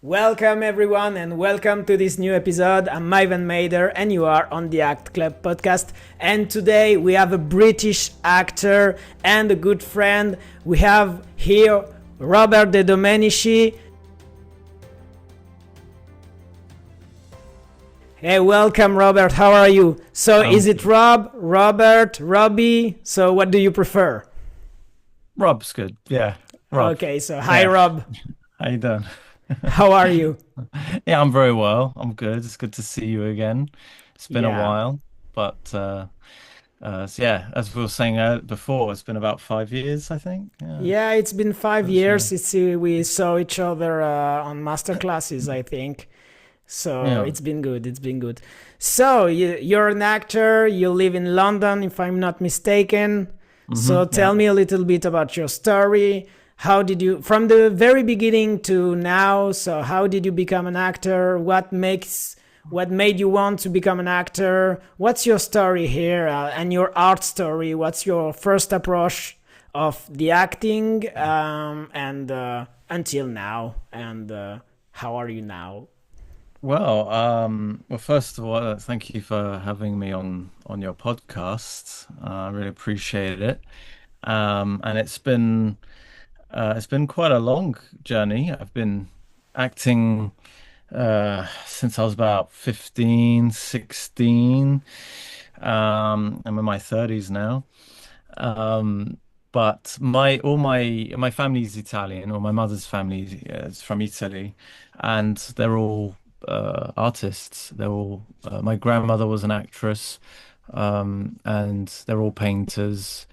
Welcome everyone and welcome to this new episode. I'm Ivan Mader and you are on the Act Club podcast. And today we have a British actor and a good friend. We have here Robert de Domenici. Hey, welcome Robert. How are you? So is it Rob, Robert, Robbie? So what do you prefer? Rob's good. Yeah, Rob. Okay, so hi Yeah. Rob. How you doing? How are you? Yeah, I'm very well. I'm good. It's good to see you again. It's been a Yeah. while, but so yeah, as we were saying before, it's been about 5 years, I think. Yeah, Yeah, it's been five that's years since we saw each other on master classes, I think. So yeah. it's been good. It's been good. So you're an actor. You live in London, if I'm not mistaken. So Yeah. tell me a little bit about your story. How did you, from the very beginning to now? So how did you become an actor? What made you want to become an actor? What's your story here and your art story? What's your first approach of the acting and until now? And how are you now? Well, first of all, thank you for having me on your podcast. I really appreciate it. And it's been quite a long journey. I've been acting since I was about 15, 16. I'm in my 30s now. Um, but my family's Italian, or my mother's family is from Italy, and they're all artists. They're all my grandmother was an actress, and they're all painters.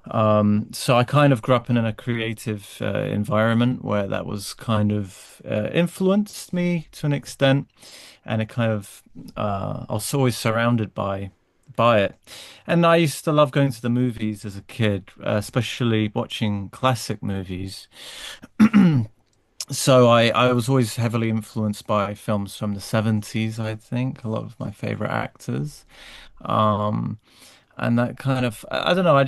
So I kind of grew up in a creative environment where that was kind of influenced me to an extent, and it kind of I was always surrounded by it. And I used to love going to the movies as a kid, especially watching classic movies. So I was always heavily influenced by films from the 70s, I think, a lot of my favorite actors. Um, and that kind of, I don't know, I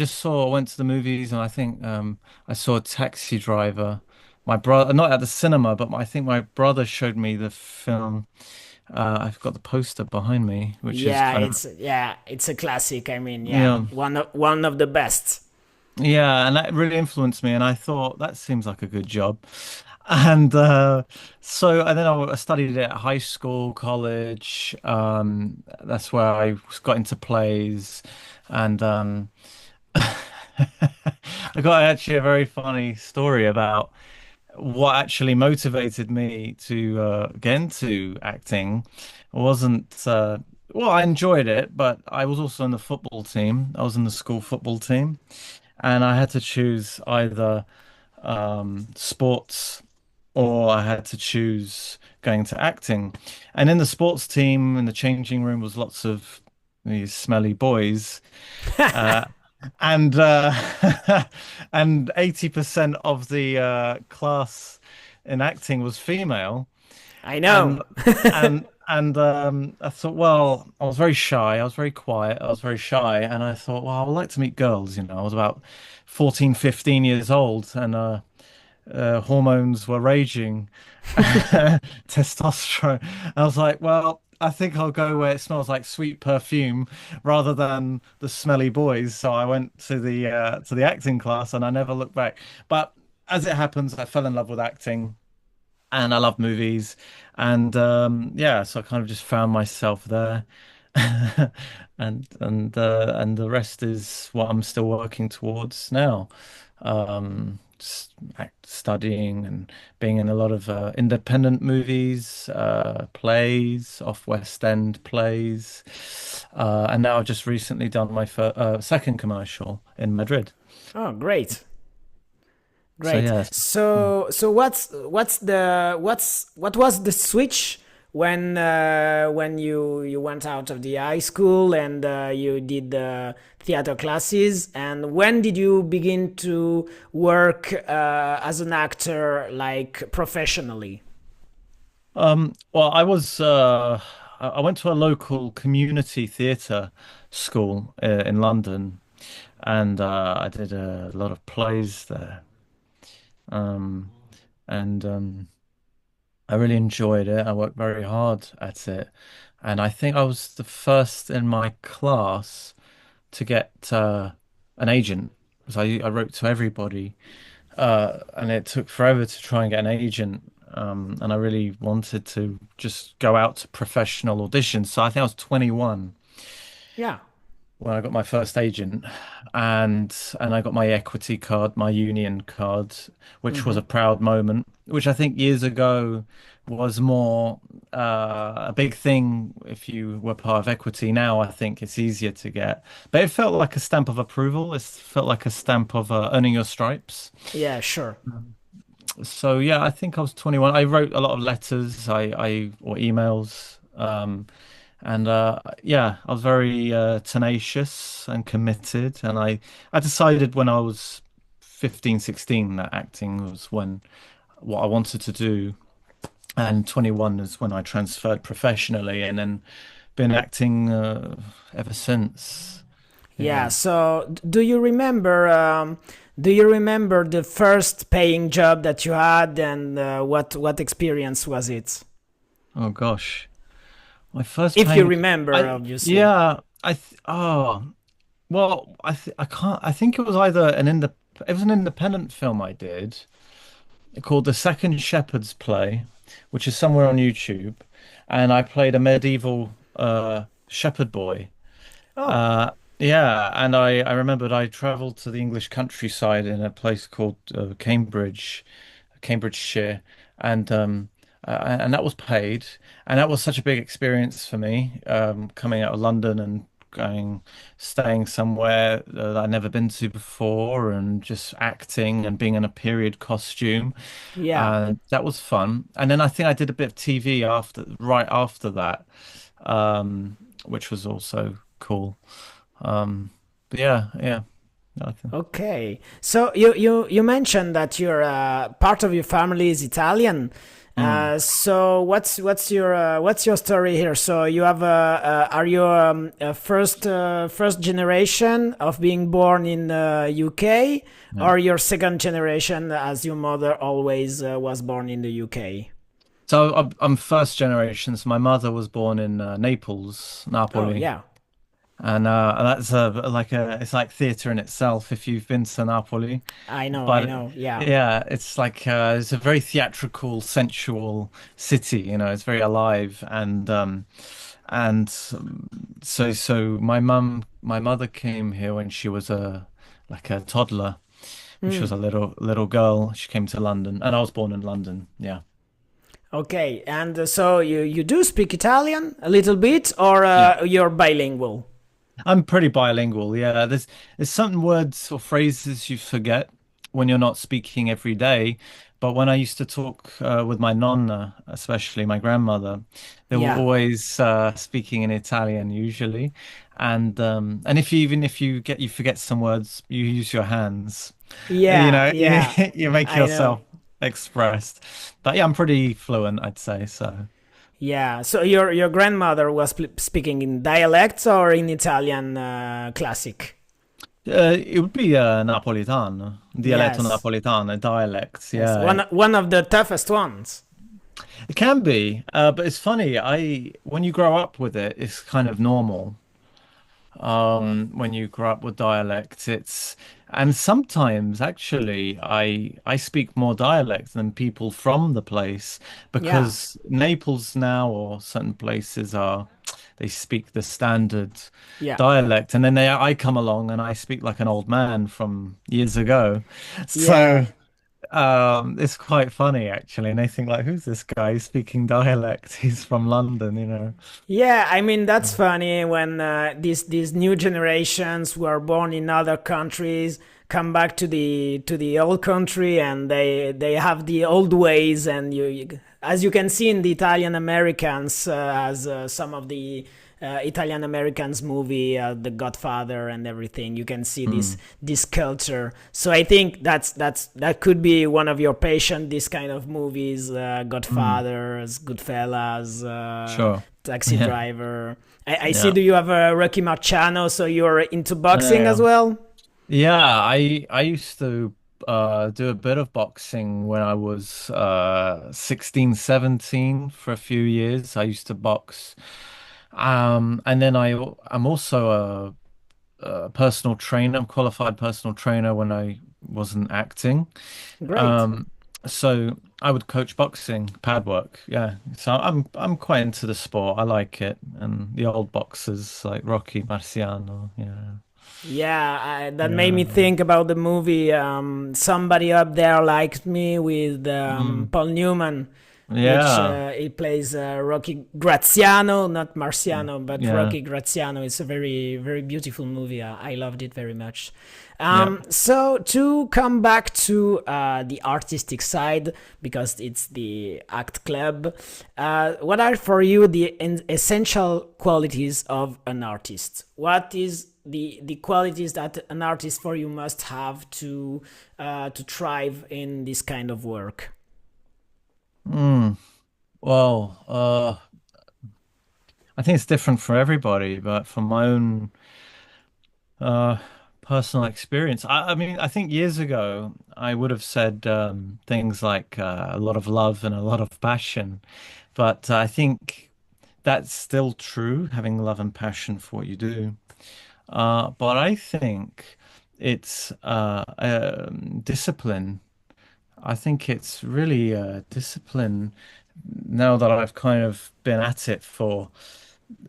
went to the movies and I think I saw a Taxi Driver. My brother, not at the cinema, but I think my brother showed me the film. I've got the poster behind me, which is kind of, Yeah, it's a classic. I mean, yeah, yeah, one of the best. yeah, and that really influenced me. And I thought that seems like a good job. And and then I studied it at high school, college. That's where I got into plays, and I got actually a very funny story about what actually motivated me to get into acting. It wasn't well, I enjoyed it, but I was also in the football team. I was in the school football team, and I had to choose either sports or I had to choose going to acting. And in the sports team, in the changing room, was lots of these smelly boys, uh, and and 80% of the class in acting was female, I know. and I thought, well, I was very shy, I was very quiet, I was very shy, and I thought, well, I would like to meet girls. I was about 14, 15 years old, and hormones were raging, testosterone. I was like, well, I think I'll go where it smells like sweet perfume rather than the smelly boys. So I went to the acting class and I never looked back. But as it happens, I fell in love with acting and I love movies. And yeah, so I kind of just found myself there. And the rest is what I'm still working towards now. Studying and being in a lot of independent movies, plays, off West End plays, and now I've just recently done my second commercial in Madrid. Oh, great. So Great. yes. So what was the switch when you went out of the high school and you did the theater classes, and when did you begin to work as an actor, like professionally? Well, I went to a local community theatre school in London, and I did a lot of plays there. Um, and I really enjoyed it. I worked very hard at it. And I think I was the first in my class to get an agent. Because I wrote to everybody. And it took forever to try and get an agent. And I really wanted to just go out to professional auditions. So I think I was 21 Yeah. when I got my first agent, and I got my equity card, my union card, which was Hmm. a proud moment, which I think years ago was more a big thing if you were part of equity. Now I think it's easier to get, but it felt like a stamp of approval. It felt like a stamp of earning your stripes. Yeah, sure. So yeah, I think I was 21. I wrote a lot of letters, I or emails. And yeah, I was very tenacious and committed. And I decided when I was 15, 16 that acting was what I wanted to do. And 21 is when I transferred professionally and then been acting ever since. Yeah. Yeah. So, do you remember the first paying job that you had, and what experience was it? Oh gosh. My first If you paying, remember, I obviously. yeah, oh well, I can't. I think it was either it was an independent film I did called The Second Shepherd's Play, which is somewhere on YouTube, and I played a medieval shepherd boy. Oh, Uh, yeah, and I remembered I traveled to the English countryside in a place called Cambridgeshire, and and that was paid, and that was such a big experience for me, coming out of London and staying somewhere that I'd never been to before, and just acting and being in a period costume. yeah. That was fun. And then I think I did a bit of TV right after that, which was also cool. But yeah, yeah. I think. Okay. So you mentioned that your part of your family is Italian. Mm. So what's your story here? So you have are you a first generation of being born in the UK, Yeah. or your second generation as your mother always was born in the UK? So I'm first generation. So my mother was born in Naples, Oh Napoli, yeah, and that's it's like theatre in itself if you've been to Napoli. I But know. Yeah, yeah, it's like it's a very theatrical, sensual city. It's very alive, and so my mother came here when she was a toddler, when she was a little girl. She came to London, and I was born in London. Yeah. okay. And so you do speak Italian a little bit, or Yeah. you're bilingual? I'm pretty bilingual. Yeah, there's certain words or phrases you forget when you're not speaking every day. But when I used to talk with my nonna, especially my grandmother, they were Yeah, always speaking in Italian usually. And if you forget some words, you use your hands. yeah, You, yeah. you make I know. yourself expressed. But yeah, I'm pretty fluent, I'd say. So. Yeah, so your grandmother was speaking in dialects or in Italian classic? It would be Napolitano, dialetto Yes, napolitano, dialects. yes, Yeah, one of the toughest ones. it can be, but it's funny. I When you grow up with it, it's kind of normal. When you grow up with dialect, and sometimes actually I speak more dialect than people from the place Yeah, because Naples now or certain places they speak the standard yeah, dialect, and then I come along and I speak like an old man from years ago. yeah. So it's quite funny actually, and they think like, who's this guy speaking dialect? He's from London. Yeah, I mean that's funny when these new generations who are born in other countries come back to the old country, and they have the old ways, and as you can see in the Italian Americans, as some of the Italian Americans movie, The Godfather and everything, you can see Hmm. this culture. So I think that could be one of your passion. This kind of movies, Hmm. Godfathers, Goodfellas, Sure. Taxi Yeah. Driver. I see. Yeah. Do you have a Rocky Marciano? So you're into boxing as Yeah. well? Yeah, I used to do a bit of boxing when I was 16, 17 for a few years. I used to box. And then I'm also a personal trainer. I'm qualified personal trainer when I wasn't acting. Great. Um, so I would coach boxing, pad work. Yeah. So I'm quite into the sport. I like it. And the old boxers like Rocky Marciano. Yeah. Yeah, that made me Yeah. think about the movie Somebody Up There Likes Me with Mm. Paul Newman, which Yeah. he plays Rocky Graziano, not Marciano, but Yeah. Rocky Graziano. It's a very, very beautiful movie. I loved it very much. Yeah. So to come back to the artistic side, because it's the Act Club, what are for you the essential qualities of an artist? What is the qualities that an artist for you must have to thrive in this kind of work? Mm. Well, I think it's different for everybody, but from my own uh, personal experience, I mean, I think years ago I would have said things like a lot of love and a lot of passion, but I think that's still true, having love and passion for what you do. But I think it's discipline. I think it's really discipline now that I've kind of been at it for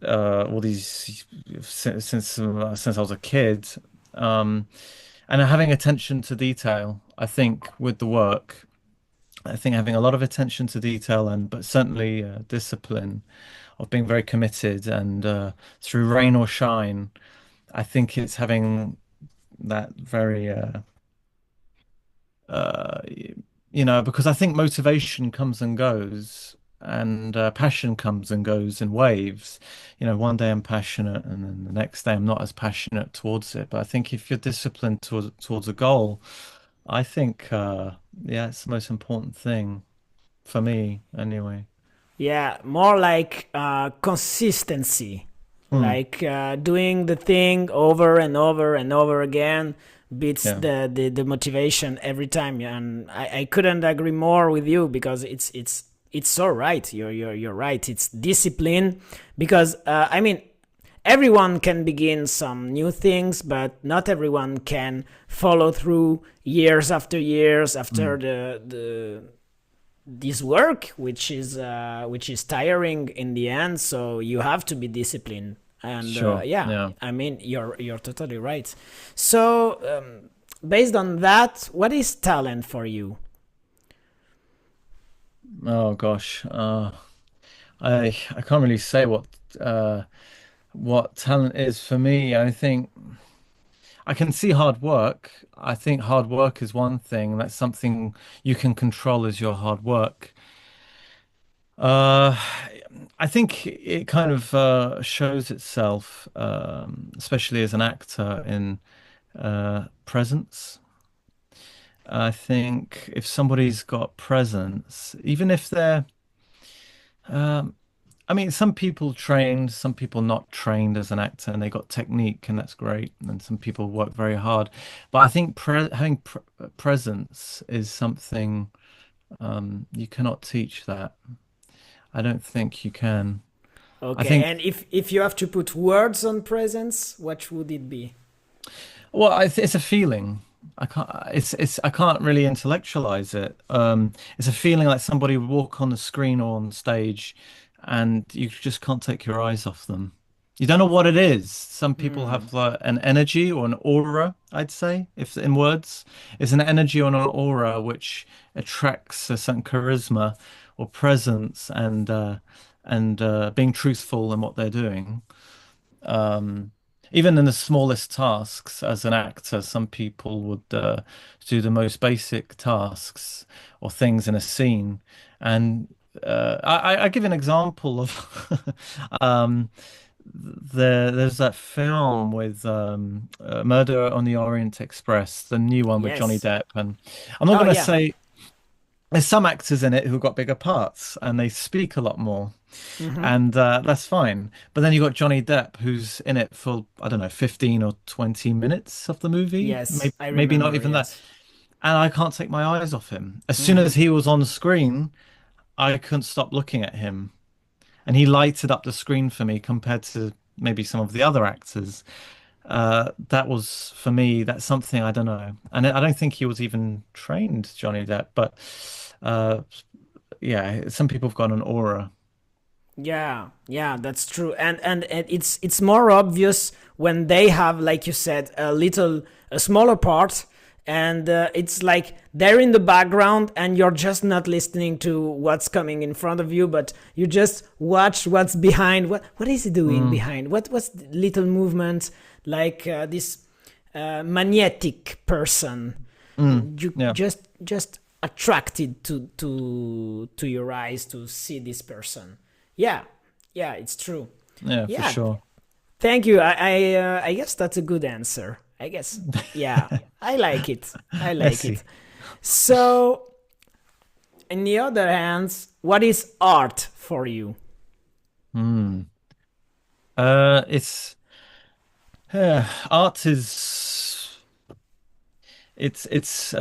all these since I was a kid, um, and having attention to detail. I think with the work, I think having a lot of attention to detail and but certainly discipline of being very committed and through rain or shine, I think it's having that very uh, because I think motivation comes and goes, and passion comes and goes in waves. One day I'm passionate, and then the next day I'm not as passionate towards it. But I think if you're disciplined towards a goal, I think, yeah, it's the most important thing for me, anyway. Yeah, more like consistency, Hmm. like doing the thing over and over and over again beats Yeah, the motivation every time. And I couldn't agree more with you because it's so right. You're right. It's discipline because I mean everyone can begin some new things, but not everyone can follow through years after years after Hmm. the this work, which is tiring in the end. So you have to be disciplined. And Sure. yeah, Yeah. I mean you're totally right. So based on that, what is talent for you? Oh gosh. I can't really say what talent is for me. I think I can see hard work. I think hard work is one thing. That's something you can control as your hard work. Uh, I think it kind of shows itself, especially as an actor, in presence. I think if somebody's got presence, even if they're um, I mean, some people trained, some people not trained as an actor, and they got technique, and that's great. And some people work very hard. But I think having presence is something you cannot teach that. I don't think you can. I Okay, think, and if you have to put words on presence, what would it be? well, it's a feeling. I can't. I can't really intellectualize it. It's a feeling like somebody would walk on the screen or on stage, and you just can't take your eyes off them. You don't know what it is. Some people Hmm. have an energy or an aura, I'd say, if in words, it's an energy or an aura which attracts a certain charisma or presence and being truthful in what they're doing. Um, Even in the smallest tasks, as an actor, some people would do the most basic tasks or things in a scene. And I give an example of um, there's that film with Murder on the Orient Express, the new one with Johnny Yes. Depp. And I'm not Oh going to yeah. say there's some actors in it who got bigger parts and they speak a lot more Hmm. and that's fine. But then you got Johnny Depp, who's in it for I don't know, 15 or 20 minutes of the movie, Yes, maybe I maybe not remember. even that. Yes. and I can't take my eyes off him. As soon Hmm. as he was on the screen, I couldn't stop looking at him, and he lighted up the screen for me compared to maybe some of the other actors. That was for me, that's something I don't know. And I don't think he was even trained, Johnny Depp, but uh, yeah, some people have got an aura. Yeah, yeah, that's true. And it's more obvious when they have, like you said, a smaller part, and it's like they're in the background, and you're just not listening to what's coming in front of you, but you just watch what's behind. What is he doing Mm, behind? What's the little movement, like this magnetic person? You yeah, just attracted to your eyes to see this person. Yeah, yeah, it's true. yeah, for Yeah, sure. thank you. I guess that's a good answer. I guess. Yeah, I like it. I like Merci. it. So, on the other hand, what is art for you? Mm. It's art is it's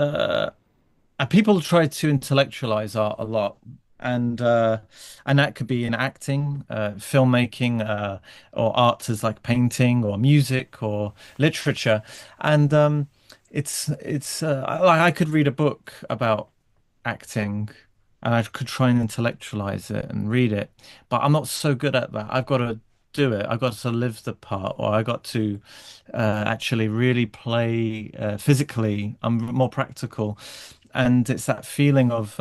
people try to intellectualize art a lot, and that could be in acting, filmmaking, or arts as like painting or music or literature. And like I could read a book about acting, and I could try and intellectualize it and read it, but I'm not so good at that. I've got to do it. I've got to live the part, or I got to actually really play physically. I'm more practical, and it's that feeling of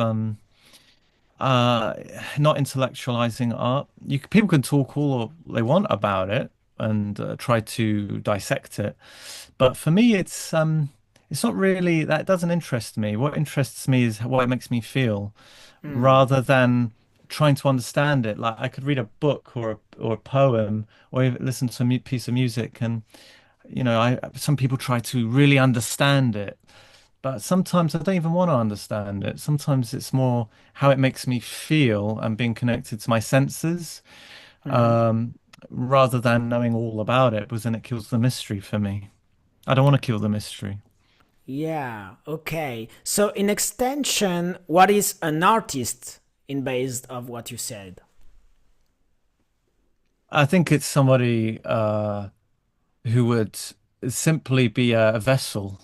uh, not intellectualizing art. People can talk all they want about it and try to dissect it, but for me, it's not really that. It doesn't interest me. What interests me is what it makes me feel, Hmm. rather than trying to understand it. Like I could read a book or a poem or even listen to a piece of music, and I some people try to really understand it, but sometimes I don't even want to understand it. Sometimes it's more how it makes me feel and being connected to my senses, Hmm. um, rather than knowing all about it, because then it kills the mystery for me. I don't want to kill the mystery. Yeah. Okay. So, in extension, what is an artist in based of what you said? I think it's somebody who would simply be a vessel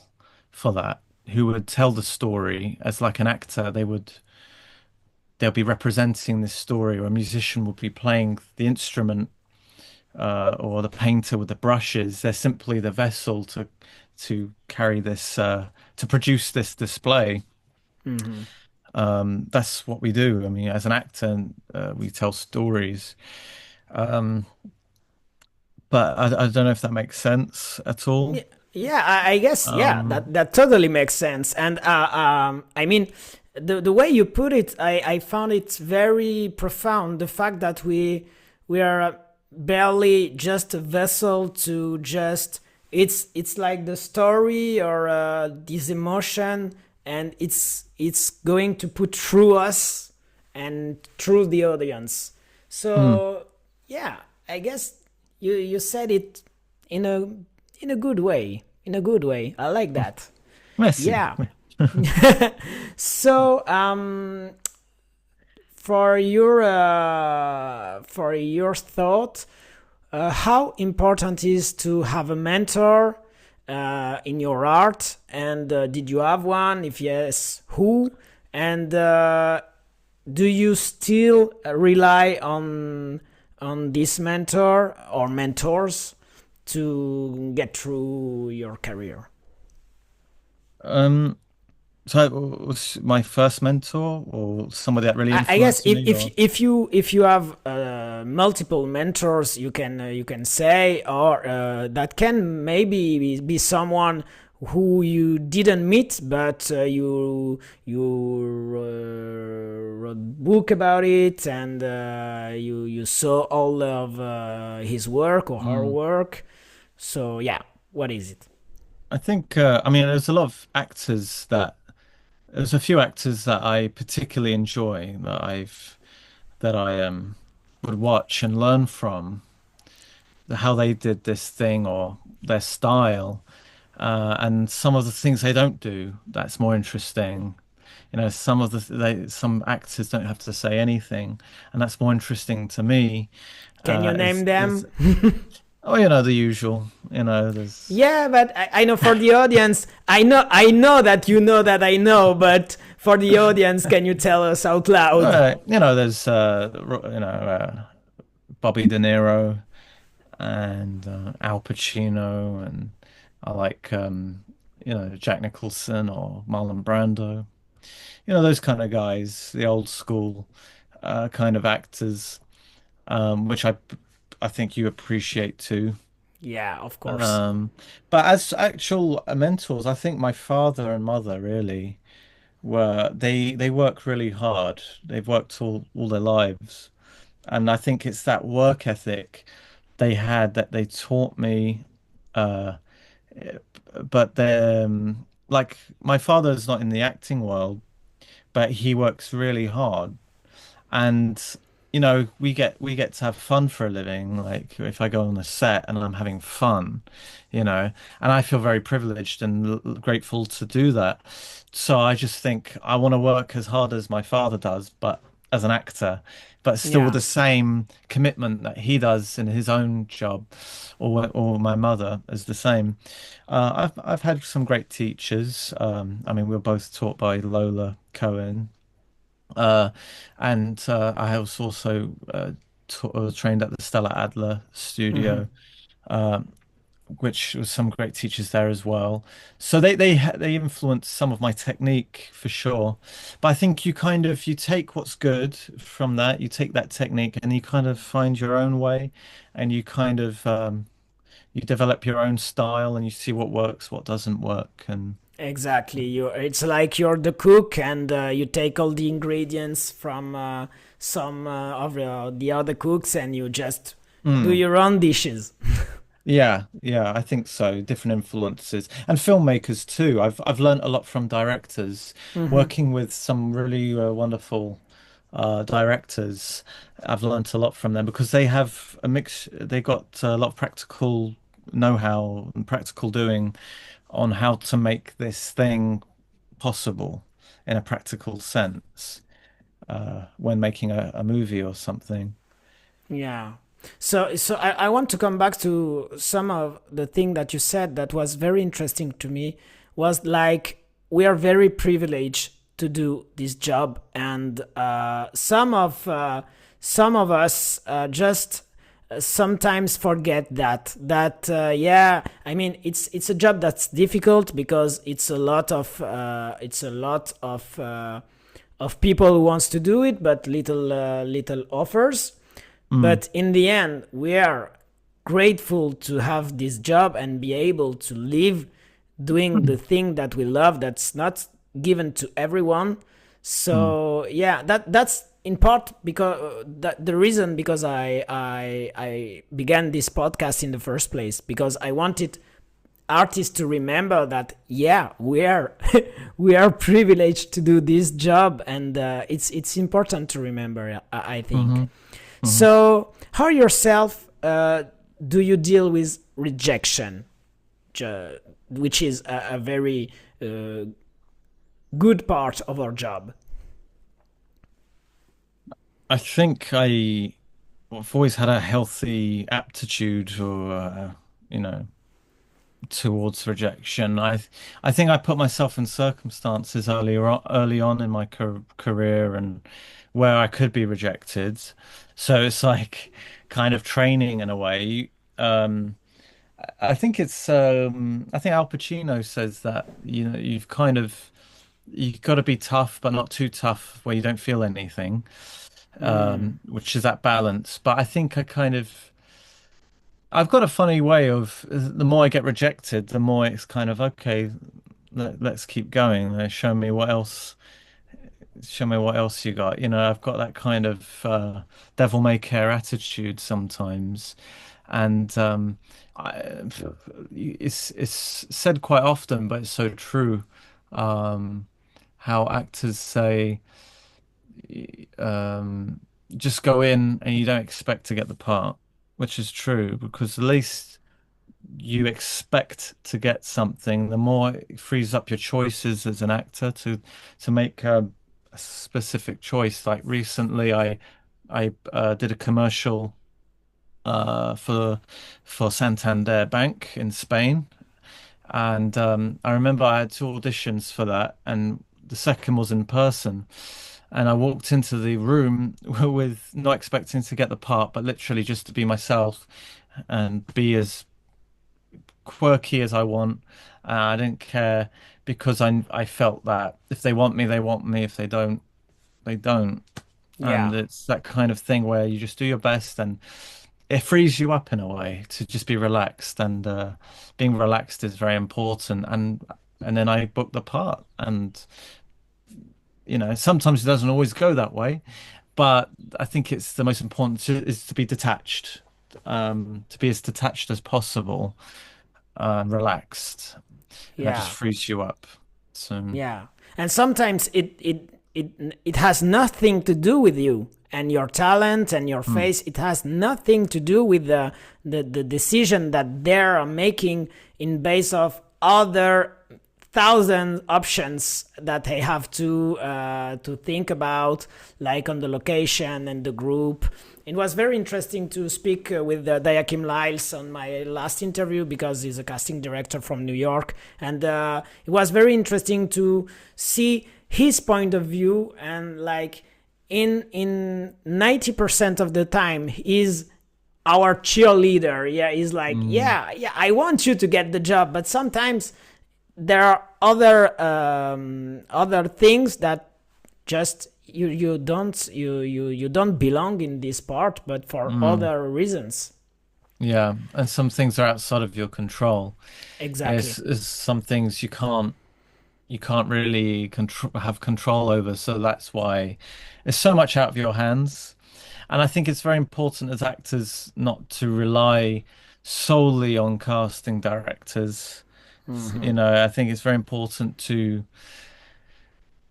for that, who would tell the story as like an actor. They'll be representing this story, or a musician will be playing the instrument, or the painter with the brushes. They're simply the vessel to carry this to produce this display. Hmm. That's what we do. I mean, as an actor, we tell stories. Um, but I don't know if that makes sense at all. Yeah, I guess yeah, Um, that totally makes sense. And I mean, the way you put it, I found it very profound. The fact that we are barely just a vessel to just it's like the story or this emotion, and it's going to put through us and through the audience. hmm, So yeah, I guess you said it in a good way. In a good way. I like that. merci. Yeah. So for your thought, how important is to have a mentor in your art, and did you have one? If yes, who? And do you still rely on this mentor or mentors to get through your career? Um, so was my first mentor or somebody that really I guess influenced me, or if you have multiple mentors, you can say, or that can maybe be someone who you didn't meet, but you wrote book about it, and you saw all of his work or her Hmm. work. So yeah, what is it? I think I mean there's a lot of actors that there's a few actors that I particularly enjoy that I would watch and learn from how they did this thing or their style. and some of the things they don't do that's more interesting. Some of some actors don't have to say anything, and that's more interesting to me. Can you name Is them? Oh, the usual. There's Yeah, but I know for the audience, I know that you know that I know, but for the audience, can you tell us out loud? there's Bobby De Niro and Al Pacino, and I like Jack Nicholson or Marlon Brando. Those kind of guys, the old school kind of actors, which I think you appreciate too. Yeah, of course. Um, but as actual mentors, I think my father and mother really they work really hard. They've worked all their lives, and I think it's that work ethic they had that they taught me. Uh, but they like my father's not in the acting world, but he works really hard, and we get to have fun for a living. Like if I go on a set and I'm having fun, and I feel very privileged and grateful to do that. So I just think I want to work as hard as my father does, but as an actor, but still with Yeah, the same commitment that he does in his own job, or my mother is the same. I've had some great teachers. I mean, we were both taught by Lola Cohen, uh, and I was also trained at the Stella Adler studio, uh, which was some great teachers there as well. So they influenced some of my technique for sure. But I think you take what's good from that, you take that technique, and you kind of find your own way, and you develop your own style, and you see what works, what doesn't work, and exactly. It's like you're the cook, and you take all the ingredients from some of the other cooks, and you just do Mm. your own dishes. Yeah, yeah, I think so. Different influences and filmmakers too. I've learned a lot from directors, working with some really wonderful directors. I've learned a lot from them because they have a mix. They got a lot of practical know-how and practical doing on how to make this thing possible in a practical sense when making a movie or something. Yeah. So I want to come back to some of the thing that you said that was very interesting to me was like we are very privileged to do this job, and some of us just sometimes forget that yeah, I mean it's a job that's difficult because it's a lot of people who wants to do it, but little offers. Mm, But in the end, we are grateful to have this job and be able to live doing the thing that we love. That's not given to everyone. mm, So yeah, that's in part because that the reason because I began this podcast in the first place, because I wanted artists to remember that yeah, we are we are privileged to do this job, and it's important to remember, I think. hmm hmm So, how yourself do you deal with rejection, which is a very uh, good part of our job? I think I've always had a healthy aptitude or towards rejection. I think I put myself in circumstances early on in my career and where I could be rejected. So it's like kind of training in a way. I think Al Pacino says that you've got to be tough but not too tough where you don't feel anything, which is that balance. But I think I've got a funny way of the more I get rejected, the more it's kind of okay. Let's keep going. Show me what else you got. I've got that kind of devil may care attitude sometimes, and I, it's said quite often, but it's so true. Um, how actors say, um, just go in and you don't expect to get the part, which is true because at least. you expect to get something, the more it frees up your choices as an actor to make a specific choice. Like recently, I did a commercial for Santander Bank in Spain, and I remember I had two auditions for that, and the second was in person. And I walked into the room with not expecting to get the part, but literally just to be myself and be as quirky as I want. I didn't care because I felt that if they want me, they want me. If they don't, they don't. Yeah. And it's that kind of thing where you just do your best, and it frees you up in a way to just be relaxed. And being relaxed is very important. And then I booked the part, and sometimes it doesn't always go that way, but I think it's the most important is to be detached, to be as detached as possible, relaxed, and that just Yeah. frees you up. So, Yeah. And sometimes it has nothing to do with you and your talent and your mm, face. It has nothing to do with the decision that they're making in base of other thousand options that they have to think about, like on the location and the group. It was very interesting to speak with Dayakim Lyles on my last interview because he's a casting director from New York, and it was very interesting to see his point of view. And like in 90% of the time, he's our cheerleader. Yeah, he's like, mm, yeah, I want you to get the job, but sometimes there are other things that just you don't belong in this part, but for mm, other reasons. yeah, and some things are outside of your control. Exactly. It's some things you can't really have control over. So that's why it's so much out of your hands. And I think it's very important as actors not to rely solely on casting directors. I think it's very important to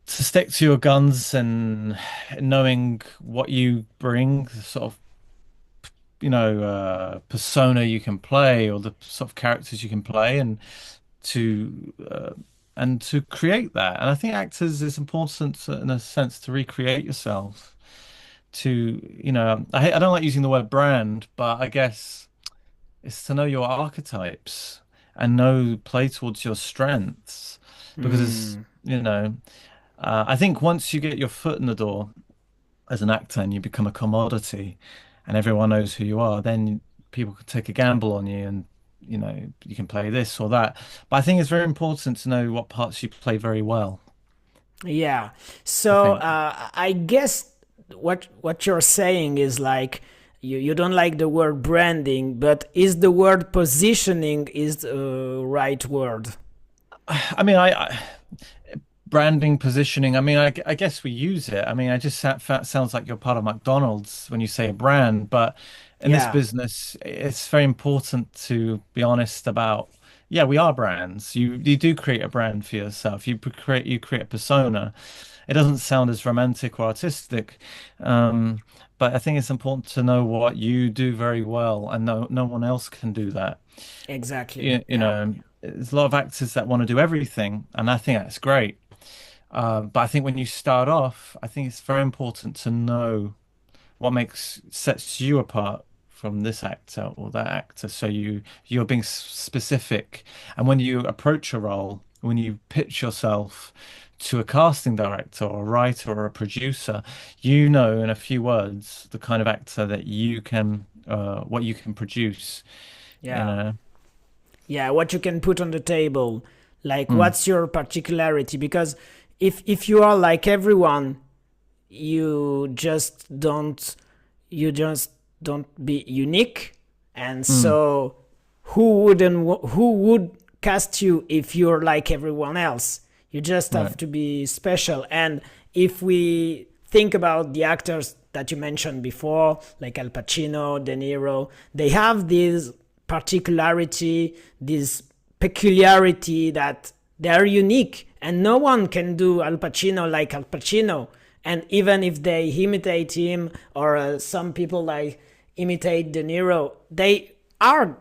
stick to your guns and knowing what you bring, the sort of, persona you can play or the sort of characters you can play, and to create that. And I think actors is important in a sense to recreate yourself. I don't like using the word brand, but I guess it's to know your archetypes and play towards your strengths because Mm, I think once you get your foot in the door as an actor and you become a commodity and everyone knows who you are, then people can take a gamble on you and you can play this or that. But I think it's very important to know what parts you play very well, yeah. I So think. I guess what you're saying is like you don't like the word branding, but is the word positioning is the right word? I mean, branding, positioning. I mean, I guess we use it. I mean, I just sounds like you're part of McDonald's when you say a brand, but in this Yeah. business, it's very important to be honest about. Yeah, we are brands. You do create a brand for yourself. You create a persona. It doesn't sound as romantic or artistic, um, but I think it's important to know what you do very well, and no one else can do that. Exactly. Yeah. There's a lot of actors that want to do everything, and I think that's great. But I think when you start off, I think it's very important to know what sets you apart from this actor or that actor. So you're being specific, and when you approach a role, when you pitch yourself to a casting director or a writer or a producer, you know in a few words the kind of actor that what you can produce. You Yeah. know. Yeah, what you can put on the table, like Mm, what's your particularity? Because if you are like everyone, you just don't you just don't be unique. And mm, so who would cast you if you're like everyone else? You just have right. to be special. And if we think about the actors that you mentioned before, like Al Pacino, De Niro, they have this particularity, this peculiarity that they're unique, and no one can do Al Pacino like Al Pacino. And even if they imitate him, or some people like imitate De Niro, they aren't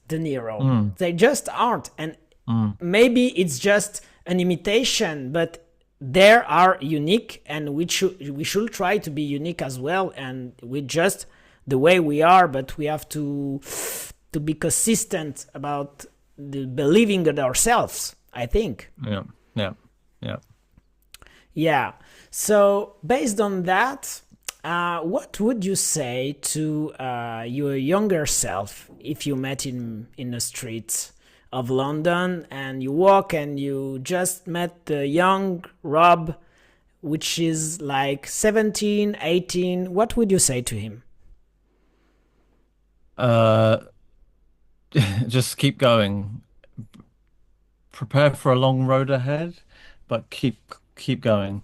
De Niro. Mm, They just aren't. And mm. maybe it's just an imitation, but they are unique, and we should try to be unique as well. And we just the way we are, but we have to be consistent about the believing in ourselves, I think. Yeah, yeah, yeah. Yeah. So based on that, what would you say to your younger self if you met in the streets of London and you walk and you just met the young Rob, which is like 17, 18? What would you say to him? Uh, just keep going. Prepare for a long road ahead, but keep going.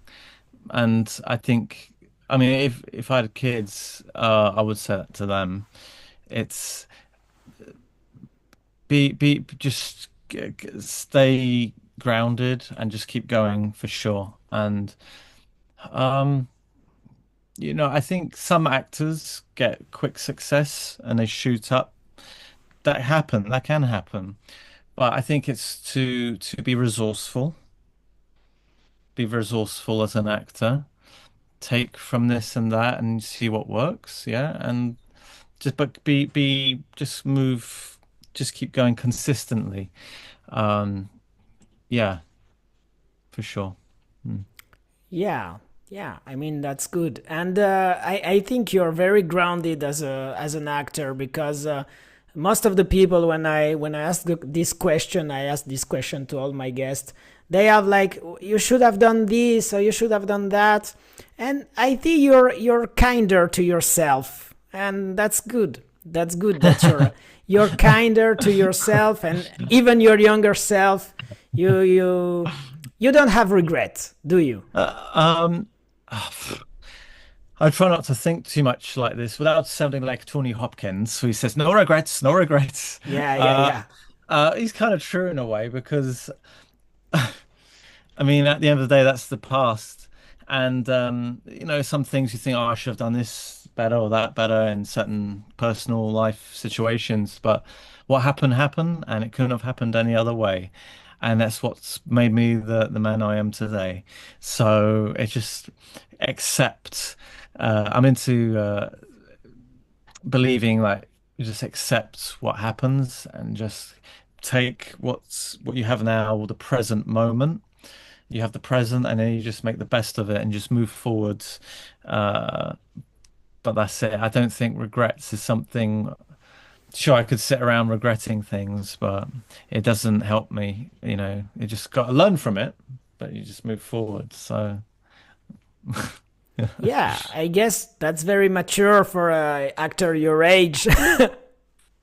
And I think, I mean, if I had kids, I would say that to them. It's be just stay grounded and just keep going for sure. And um, I think some actors get quick success and they shoot up. That can happen. But I think it's to be resourceful as an actor, take from this and that and see what works, yeah, and just move, just keep going consistently. Um, yeah, for sure. Mm. Yeah, yeah. I mean that's good, and I think you're very grounded as an actor because most of the people when I ask this question to all my guests. They have like you should have done this or you should have done that, and I think you're kinder to yourself, and that's good. That's good that you're kinder to yourself, and even your younger self. You don't have regret, do you? Um, I try not to think too much like this without sounding like Tony Hopkins, who says, "No regrets, no regrets." Yeah, yeah, Uh, yeah. he's kind of true in a way because, I mean, at the end of the day, that's the past. And, some things you think, oh, I should have done this better or that better in certain personal life situations. But what happened, happened, and it couldn't have happened any other way. And that's what's made me the man I am today. So it just accept. I'm into believing like you just accept what happens and just take what you have now, the present moment. You have the present, and then you just make the best of it and just move forwards. Uh, but that's it. I don't think regrets is something. Sure, I could sit around regretting things, but it doesn't help me. You just got to learn from it, but you just move forward. So, Yeah, I guess that's very mature for a actor your age.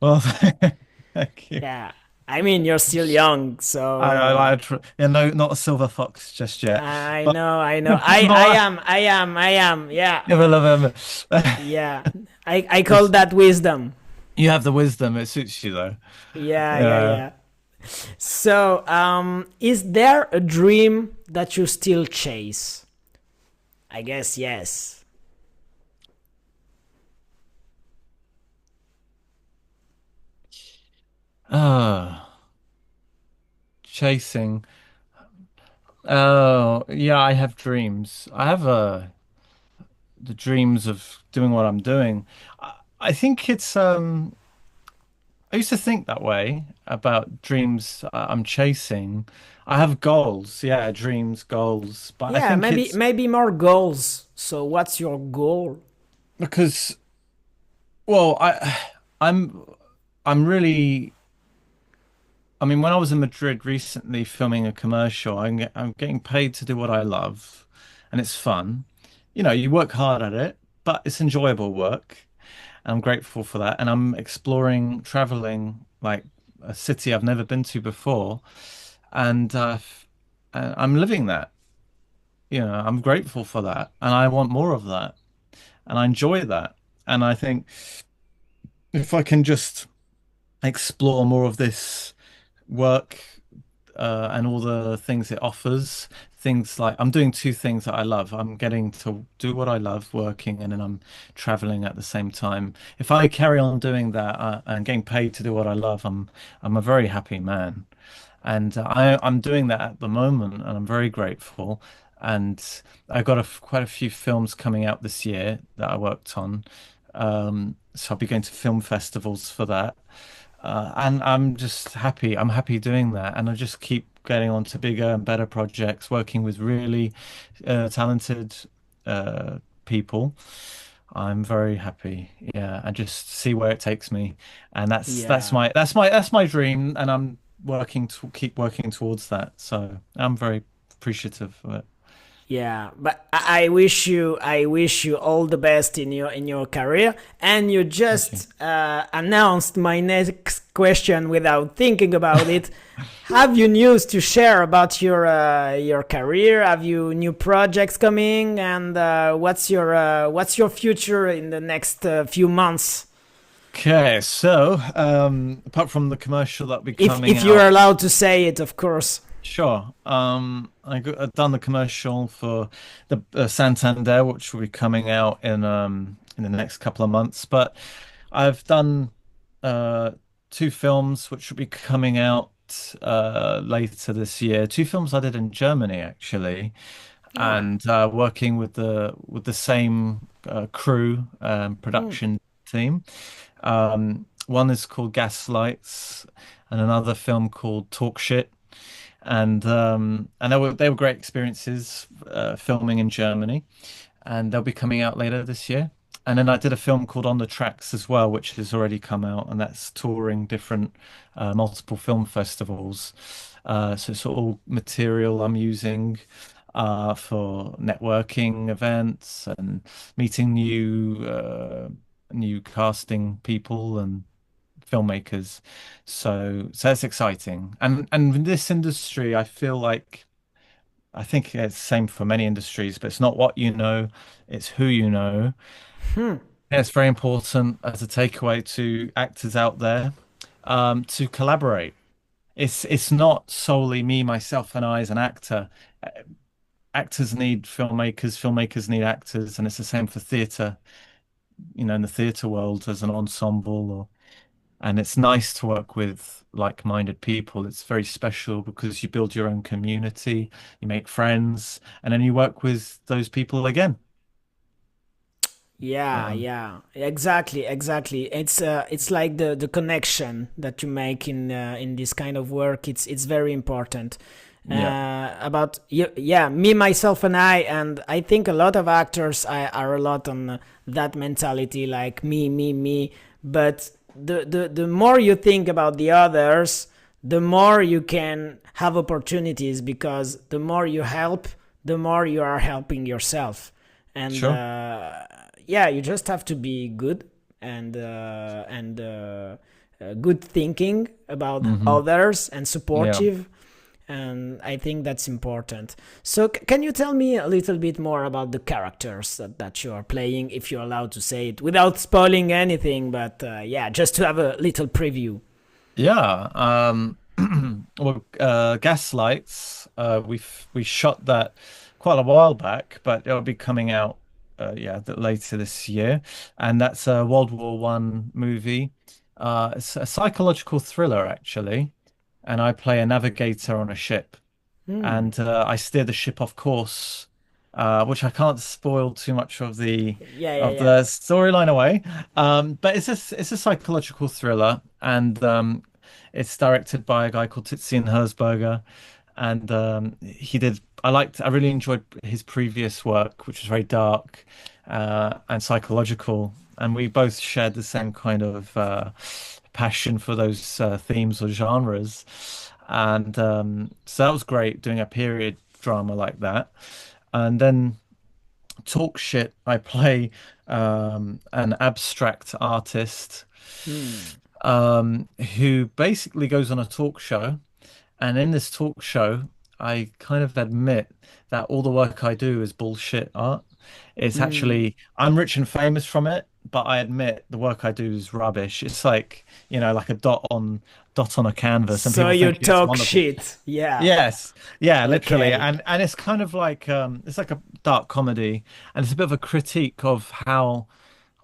well, thank you. Yeah. I mean, you're still young, so Not a silver fox just yet, I but know, I know. not I am. Yeah. never love him. Yeah. I call that wisdom. You have the wisdom. It suits you though. Yeah, yeah, Yeah. yeah. So, is there a dream that you still chase? I guess yes. Ah, chasing. Oh, yeah, I have dreams. I have the dreams of doing what I'm doing. I think I used to think that way about dreams I'm chasing. I have goals, yeah, dreams, goals, but I Yeah, think maybe it's maybe more goals. So, what's your goal? because, well, I'm I'm really I mean, when I was in Madrid recently filming a commercial, I'm getting paid to do what I love, and it's fun. You work hard at it, but it's enjoyable work. I'm grateful for that, and I'm exploring, traveling like a city I've never been to before, and I'm living that. I'm grateful for that, and I want more of that, and I enjoy that. And I think if I can just explore more of this work and all the things it offers, things like I'm doing two things that I love. I'm getting to do what I love, working, and then I'm traveling at the same time. If I carry on doing that and getting paid to do what I love, I'm a very happy man. And I'm doing that at the moment, and I'm very grateful. And I got quite a few films coming out this year that I worked on. So I'll be going to film festivals for that. And I'm just happy. I'm happy doing that. And I just keep getting on to bigger and better projects, working with really talented people. I'm very happy. Yeah, and just see where it takes me. And that's Yeah. my dream, and I'm working to keep working towards that. So I'm very appreciative of it. Yeah, but I wish you all the best in your career. And you Thank you. just announced my next question without thinking about it. Have you news to share about your career? Have you new projects coming? And what's your future in the next few months? Okay, so apart from the commercial that'll be coming If you're out. allowed to say it, of course. Sure. I've done the commercial for the Santander, which will be coming out in the next couple of months. But I've done uh two films which will be coming out later this year. Two films I did in Germany actually, Ah. and working with the same crew Hmm. production team. One is called Gaslights, and another film called TalkShit, and they were great experiences filming in Germany, and they'll be coming out later this year. And then I did a film called On the Tracks as well, which has already come out, and that's touring different multiple film festivals. So it's all material I'm using for networking events and meeting new casting people and filmmakers. So it's exciting. And in this industry, I think it's the same for many industries, but it's not what you know, it's who you know. Hmm. Yeah, it's very important as a takeaway to actors out there to collaborate. It's not solely me, myself, and I as an actor. Actors need filmmakers, filmmakers need actors, and it's the same for theatre, in the theatre world as an ensemble or and it's nice to work with like-minded people. It's very special because you build your own community, you make friends, and then you work with those people again. Yeah, Um, yeah, exactly, exactly. It's like the connection that you make in this kind of work. It's very important. yeah, About you, yeah, me, myself, and I think a lot of actors are a lot on that mentality, like me. But the more you think about the others, the more you can have opportunities because the more you help, the more you are helping yourself. And sure. yeah, you just have to be good and good thinking about Hmm. others and Yeah. supportive, and I think that's important. So can you tell me a little bit more about the characters that you are playing, if you're allowed to say it without spoiling anything, but yeah, just to have a little preview. Yeah. Well, Gaslights, we shot that quite a while back, but it'll be coming out later this year. And that's a World War One movie. It's a psychological thriller actually. And I play a navigator on a ship, Hmm. and I steer the ship off course, which I can't spoil too much of the Yeah, yeah, of yeah. the storyline away. But it's a psychological thriller, and it's directed by a guy called Titzian Herzberger, and I really enjoyed his previous work, which was very dark and psychological, and we both shared the same kind of passion for those themes or genres. And so that was great doing a period drama like that. And then Talk Shit, I play an abstract artist Hmm. who basically goes on a talk show. And in this talk show, I kind of admit that all the work I do is bullshit art. It's Hmm. actually, I'm rich and famous from it, but I admit the work I do is rubbish. It's like, like a dot on a canvas, and So people you think it's talk wonderful. shit. Yeah. Yes, yeah, literally, Okay. and it's kind of like it's like a dark comedy, and it's a bit of a critique of how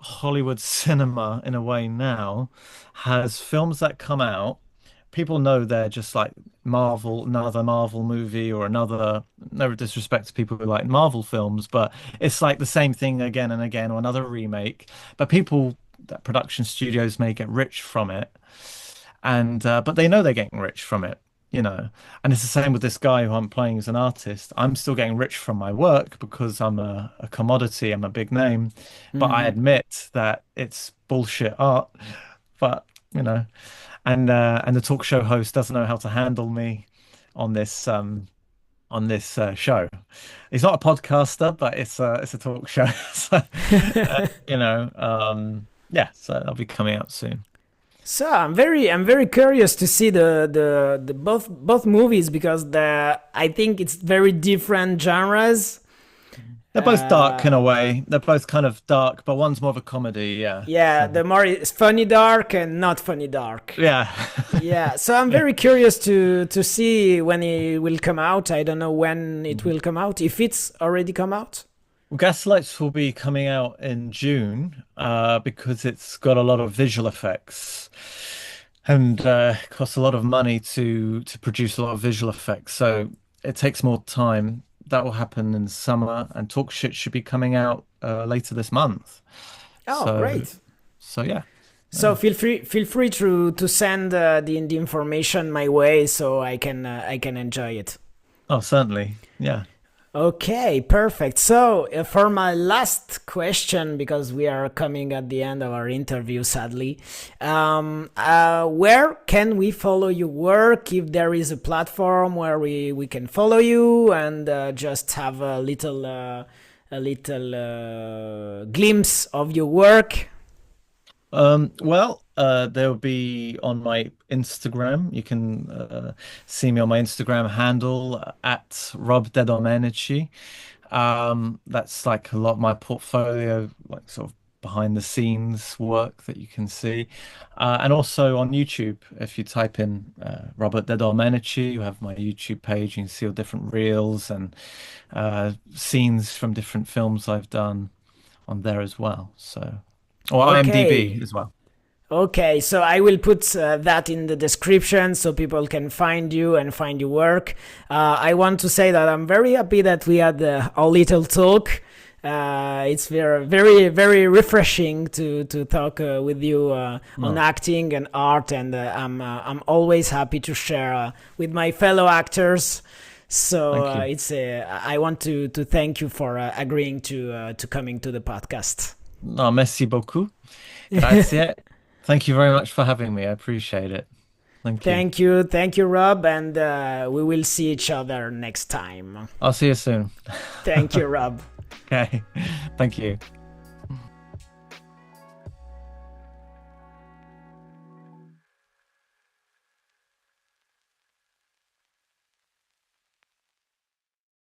Hollywood cinema, in a way, now has films that come out. People know they're just like Marvel, another Marvel movie or another. No disrespect to people who like Marvel films, but it's like the same thing again and again, or another remake. But people, that production studios may get rich from it, and but they know they're getting rich from it, you know. And it's the same with this guy who I'm playing as an artist. I'm still getting rich from my work because I'm a commodity, I'm a big name, but I Mhm. admit that it's bullshit art. But you know, and the talk show host doesn't know how to handle me on this show. He's not a podcaster, but it's a talk show. So, yeah, so that'll be coming out soon. So I'm very curious to see the both movies because I think it's very different genres. They're both dark in a Uh, way. They're both kind of dark, but one's more of a comedy. Yeah. yeah, So the more it's funny dark and not funny dark. yeah, Yeah, so I'm yeah. very curious to see when it will come out. I don't know when it will come out. If it's already come out. Well, Gaslights will be coming out in June because it's got a lot of visual effects and it costs a lot of money to produce a lot of visual effects. So it takes more time. That will happen in summer, and TalkShit should be coming out later this month. Oh, So great. so yeah. So Yeah. feel free to send the information my way so I can enjoy it. Oh, certainly. Yeah. Okay, perfect. So for my last question, because we are coming at the end of our interview, sadly, where can we follow your work? If there is a platform where we can follow you and just have a little glimpse of your work. Well, they'll be on my Instagram. You can see me on my Instagram handle at Rob De Domenici. That's like a lot of my portfolio, like sort of behind the scenes work that you can see. And also on YouTube, if you type in Robert De Domenici, you have my YouTube page. You can see all different reels and scenes from different films I've done on there as well. So, or IMDb Okay. as well. Okay, so I will put that in the description so people can find you and find your work. I want to say that I'm very happy that we had a little talk. It's very, very refreshing to talk with you on Oh, acting and art, and I'm always happy to share with my fellow actors. So thank you. I want to thank you for agreeing to coming to the podcast. No, merci beaucoup. Grazie. Thank you very much for having me. I appreciate it. Thank you. Thank you, Rob, and we will see each other next time. I'll see you soon. Thank you, Rob. Okay. Thank you.